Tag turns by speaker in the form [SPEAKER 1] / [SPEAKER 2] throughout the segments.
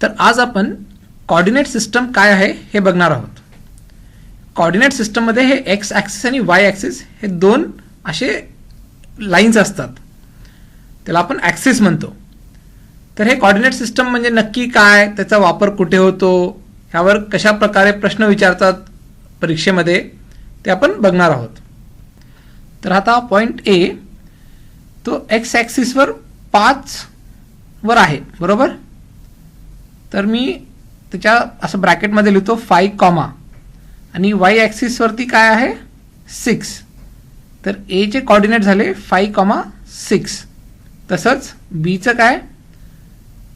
[SPEAKER 1] तर आज आपण कोऑर्डिनेट सिस्टम काय आहे हे बघणार आहोत. कोऑर्डिनेट सिस्टममध्ये हे एक्स ॲक्सिस आणि वाय ॲक्सिस हे दोन असे लाईन्स असतात, त्याला आपण ॲक्सिस म्हणतो. तर हे कोऑर्डिनेट सिस्टम म्हणजे नक्की काय, त्याचा वापर कुठे होतो, ह्यावर कशा प्रकारे प्रश्न विचारतात परीक्षेमध्ये ते आपण बघणार आहोत. तर आता पॉईंट ए तो एक्स ॲक्सिसवर 5 वर आहे, बरोबर. तर मी त्याच्या असं ब्रॅकेटमध्ये लिहितो 5 कॉमा आणि वाय ॲक्सिसवरती काय आहे 6. तर एचे कोऑर्डिनेट झाले 5,6. तसंच बीचं काय,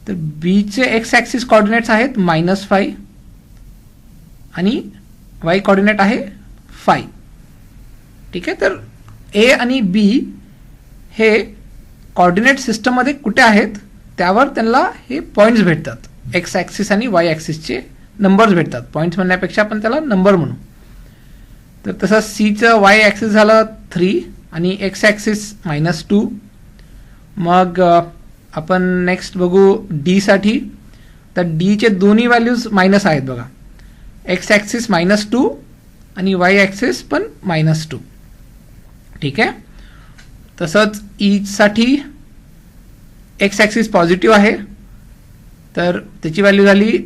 [SPEAKER 1] तर बीचे एक्स ॲक्सिस कोऑर्डिनेट्स आहेत -5 आणि वाय कोऑर्डिनेट आहे 5. ठीक आहे. तर ए आणि बी हे कोऑर्डिनेट सिस्टममध्ये कुठे आहेत त्यावर त्यांना हे पॉईंट्स भेटतात. एक्स ॲक्सिस आणि वाय ॲक्सिसचे नंबर्स भेटतात. पॉईंट्स म्हणण्यापेक्षा आपण त्याला नंबर म्हणू. तर तसं सीचं वाय ॲक्सिस झालं 3 आणि एक्स ॲक्सिस -2. मग आपण नेक्स्ट बघू डीसाठी. तर डीचे दोन्ही व्हॅल्यूज मायनस आहेत बघा. एक्स ॲक्सिस -2 आणि वाय ॲक्सिस पण -2. ठीक आहे. तसंच ईसाठी एक्स ॲक्सिस पॉझिटिव्ह आहे, तर त्याची व्हॅल्यू झाली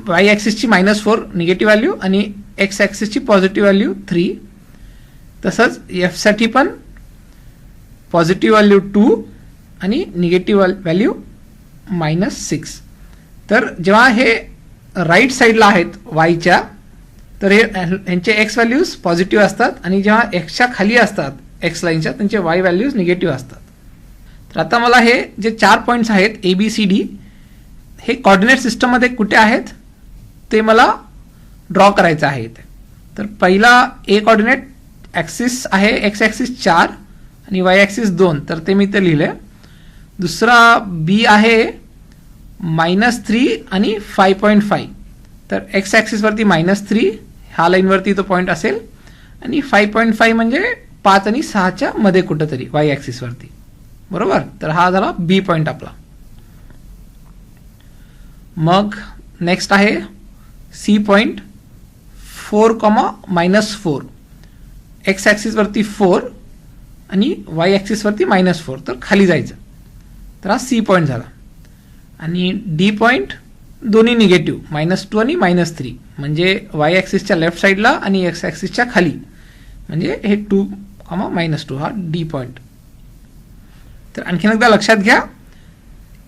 [SPEAKER 1] वाय ॲक्सिसची -4 निगेटिव्ह व्हॅल्यू आणि एक्स ॲक्सिसची पॉझिटिव्ह व्हॅल्यू 3. तसंच एफसाठी पण पॉझिटिव्ह व्हॅल्यू 2 आणि निगेटिव्ह व्हॅल्यू -6. तर जेव्हा हे राईट साईडला आहेत वायच्या, तर हे ह्यांचे एक्स व्हॅल्यूज पॉझिटिव्ह असतात आणि जेव्हा एक्सच्या खाली असतात एक्स लाईनच्या त्यांचे वाय व्हॅल्यूज निगेटिव्ह असतात. तर आता मला हे जे 4 पॉईंट्स आहेत ABCD हे कोऑर्डिनेट सिस्टममध्ये कुठे आहेत ते मला ड्रॉ करायचं आहे. तर पहिला ए कोऑर्डिनेट ॲक्सिस आहे एक्स ॲक्सिस 4 आणि वाय ॲक्सिस 2, तर ते मी ते लिहिले. दुसरा बी आहे -3 आणि 5.5. तर एक्स ॲक्सिसवरती -3 ह्या लाईनवरती तो पॉईंट असेल आणि 5.5 म्हणजे 5 आणि 6च्या मध्ये कुठंतरी वाय ॲक्सिसवरती, बरोबर. तर हा झाला बी पॉईंट आपला. मग नेक्स्ट आहे सी पॉईंट 4,-4. एक्स ॲक्सिसवरती 4 आणि वाय ॲक्सिसवरती -4, तर खाली जायचं. तर हा सी पॉईंट झाला. आणि डी पॉईंट दोन्ही निगेटिव्ह -2 आणि -3 म्हणजे वाय ॲक्सिसच्या लेफ्ट साईडला आणि एक्स ॲक्सिसच्या खाली, म्हणजे हे 2,-2 हा डी पॉईंट. तर आणखीन एकदा लक्षात घ्या,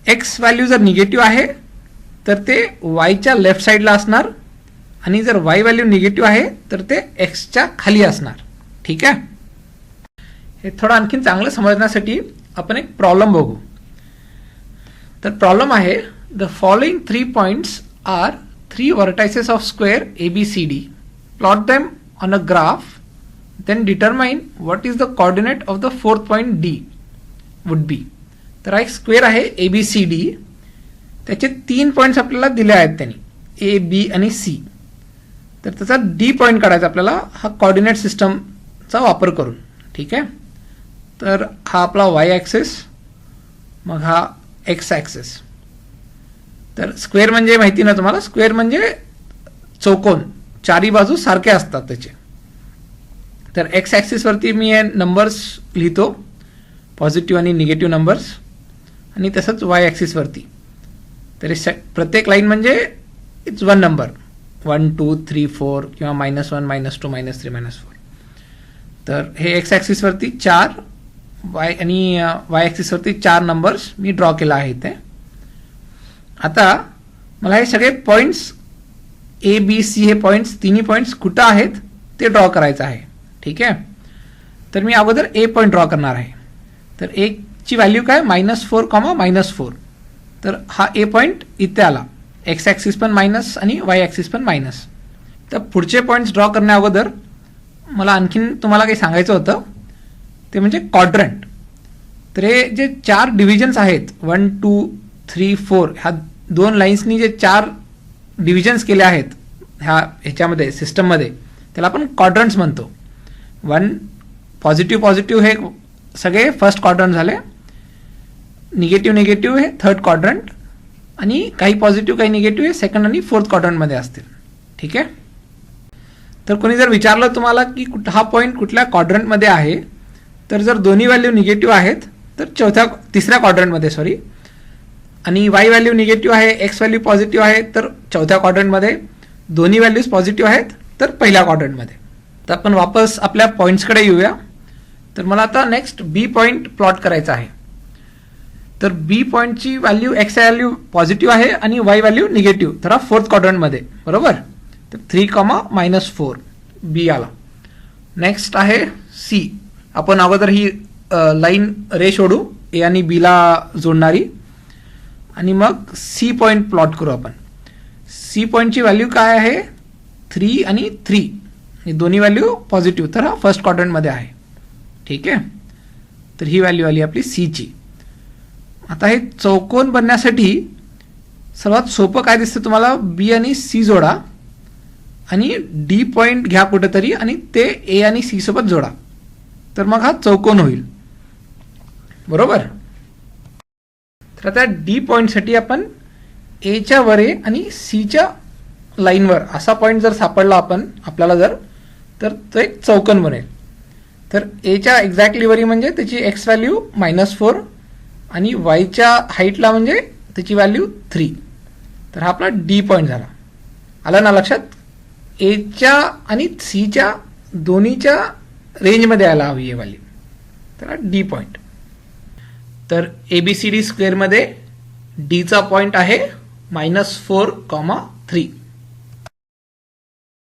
[SPEAKER 1] एक्स व्हॅल्यू जर निगेटिव्ह आहे तर ते वायच्या लेफ्ट साईडला असणार आणि जर वाय व्हॅल्यू निगेटिव्ह आहे तर ते एक्सच्या खाली असणार. ठीक आहे. हे थोडं आणखीन चांगलं समजण्यासाठी आपण एक प्रॉब्लेम बघू. तर प्रॉब्लेम आहे the following 3 points are 3 vertices of square ABCD. Plot them on a graph, then determine what is the coordinate of the 4th point D would be. तर हा एक स्क्वेअर आहे ABCD, त्याचे 3 पॉईंट्स आपल्याला दिले आहेत त्यांनी A, B आणि C. तर त्याचा D पॉईंट काढायचा आपल्याला हा कोऑर्डिनेट सिस्टमचा वापर करून. ठीक आहे. तर हा आपला वाय ॲक्सिस, मग हा एक्स ॲक्सिस. तर स्क्वेअर म्हणजे माहिती ना तुम्हाला, स्क्वेअर म्हणजे चौकोन, चारी बाजू सारखे असतात त्याचे. तर एक्स ॲक्सिसवरती मी हे नंबर्स लिहितो, पॉझिटिव्ह आणि निगेटिव्ह नंबर्स, आणि तसंच वाय ॲक्सिसवरती तर प्रत्येक लाईन म्हणजे इट्स 1 नंबर, 1, 2, 3, 4 किंवा -1, -2, -3, -4. तर हे एक्स ॲक्सिसवरती 4 आणि वाय ॲक्सिसवरती 4 नंबर्स मी ड्रॉ केला आहे इथे. आता मला हे सगळे पॉईंट्स ABC हे पॉईंट्स तिन्ही पॉईंट्स कुठं आहेत ते ड्रॉ करायचं आहे. ठीक आहे. तर मी अगोदर ए पॉईंट ड्रॉ करणार आहे. तर ची व्हॅल्यू काय -4, -4. तर हा ए पॉईंट इथे आला. एक्स ॲक्सिस पण मायनस आणि वाय ॲक्सिस पण मायनस. तर पुढचे पॉईंट्स ड्रॉ करण्या अगोदर मला आणखीन तुम्हाला काही सांगायचं होतं, ते म्हणजे क्वाड्रंट. तर हे जे 4 डिव्हिजन्स आहेत 1, 2, 3, 4 ह्या 2 लाईन्सनी जे 4 डिव्हिजन्स केले आहेत ह्याच्यामध्ये सिस्टममध्ये, त्याला आपण क्वाड्रंट्स म्हणतो. 1 पॉझिटिव्ह हे सगळे फर्स्ट क्वाड्रंट झाले, निगेटिव्ह हे थर्ड क्वाड्रंट आणि काही पॉझिटिव्ह काही निगेटिव्ह हे सेकंड आणि फोर्थ क्वाड्रंटमध्ये असतील. ठीक आहे. तर कोणी जर विचारलं तुम्हाला की हा पॉईंट कुठल्या क्वाड्रंटमध्ये आहे, तर जर दोन्ही व्हॅल्यू निगेटिव्ह आहेत तर तिसऱ्या क्वाड्रंटमध्ये आणि वाय व्हॅल्यू निगेटिव्ह आहे, एक्स व्हॅल्यू पॉझिटिव्ह आहे तर चौथ्या क्वाड्रंटमध्ये, दोन्ही व्हॅल्यूज पॉझिटिव्ह आहेत तर पहिल्या क्वाड्रंटमध्ये. तर आपण वापस आपल्या पॉईंट्सकडे येऊया. तर मला आता नेक्स्ट बी पॉईंट प्लॉट करायचा आहे. तर बी पॉईंटची व्हॅल्यू एक्स व्हॅल्यू पॉझिटिव्ह आहे आणि वाय व्हॅल्यू निगेटिव्ह, तर हा फोर्थ क्वाड्रंटमध्ये, बरोबर. तर 3,-4 बी आला. नेक्स्ट आहे सी. आपण अगोदर ही लाईन रे सोडू ए आणि बीला जोडणारी आणि मग सी पॉईंट प्लॉट करू आपण. सी पॉईंटची व्हॅल्यू काय आहे 3 आणि 3, दोन्ही व्हॅल्यू पॉझिटिव्ह, तर हा फर्स्ट क्वाड्रंटमध्ये आहे. ठीक आहे. तर ही व्हॅल्यू आली आपली सीची. आता हे चौकोन बनण्यासाठी सर्वात सोपं काय दिसतं तुम्हाला, बी आणि सी जोडा आणि डी पॉईंट घ्या कुठेतरी आणि ते ए आणि सी सोबत जोडा, तर मग हा चौकोन होईल, बरोबर. तर आता डी पॉईंटसाठी आपण एच्या वर ए आणि सीच्या लाईनवर असा पॉईंट जर सापडला आपल्याला जर, तर तो एक चौकोन बनेल. तर एच्या एक्झॅक्टली वरी म्हणजे त्याची एक्स व्हॅल्यू -4 आणि वायच्या हाईटला म्हणजे त्याची व्हॅल्यू 3, तर हा आपला डी पॉईंट झाला. आलं ना लक्षात. एच्या आणि सीच्या दोन्हीच्या रेंजमध्ये यायला हवी आहे व्हॅल्यू, तर डी पॉईंट. तर ABCD स्क्वेअरमध्ये डीचा पॉईंट आहे -4,3.